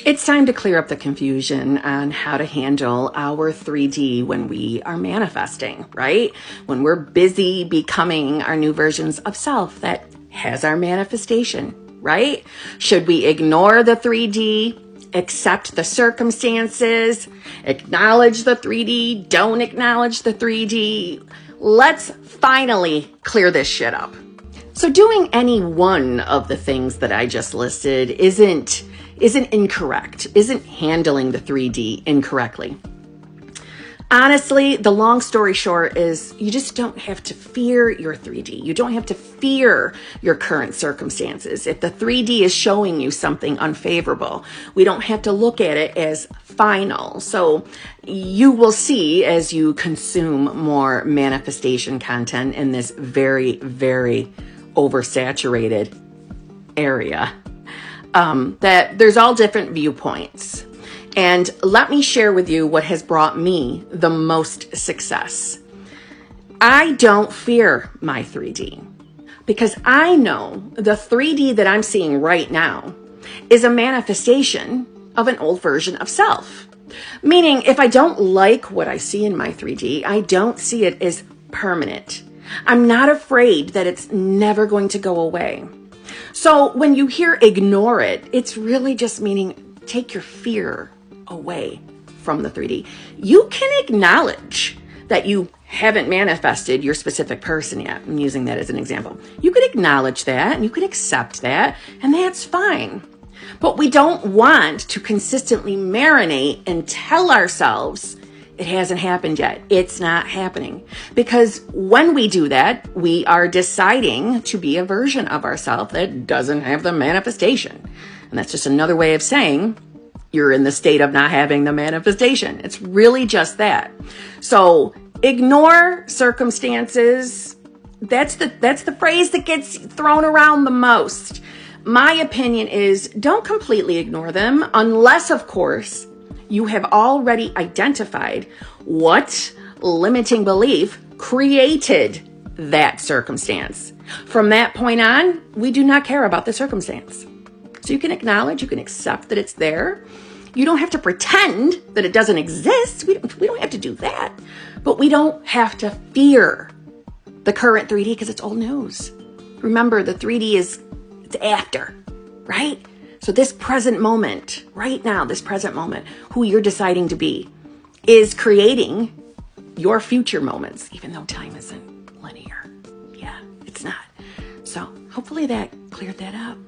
It's time to clear up the confusion on how to handle our 3D when we are manifesting, right? When we're busy becoming our new versions of self that has our manifestation, right? Should we ignore the 3D, accept the circumstances, acknowledge the 3D, don't acknowledge the 3D? Let's finally clear this shit up. So doing any one of the things that I just listed isn't incorrect, isn't handling the 3D incorrectly. Honestly, the long story short is you just don't have to fear your 3D. You don't have to fear your current circumstances. If the 3D is showing you something unfavorable, we don't have to look at it as final. So you will see as you consume more manifestation content in this very, very oversaturated area, that there's all different viewpoints. And let me share with you what has brought me the most success. I don't fear my 3D because I know the 3D that I'm seeing right now is a manifestation of an old version of self. Meaning, if I don't like what I see in my 3D, I don't see it as permanent. I'm not afraid that it's never going to go away. So when you hear ignore it, it's really just meaning take your fear away from the 3D. You can acknowledge that you haven't manifested your specific person yet. I'm using that as an example. You could acknowledge that and you could accept that, and that's fine. But we don't want to consistently marinate and tell ourselves it hasn't happened yet. It's not happening. Because when we do that, we are deciding to be a version of ourselves that doesn't have the manifestation. And that's just another way of saying you're in the state of not having the manifestation. It's really just that. So ignore circumstances. That's the phrase that gets thrown around the most. My opinion is don't completely ignore them unless, of course, you have already identified what limiting belief created that circumstance. From that point on, we do not care about the circumstance. So you can acknowledge, you can accept that it's there. You don't have to pretend that it doesn't exist. We don't have to do that. But we don't have to fear the current 3D because it's old news. Remember, the 3D it's after, right? So this present moment, right now, this present moment, who you're deciding to be, is creating your future moments, even though time isn't linear. Yeah, it's not. So hopefully that cleared that up.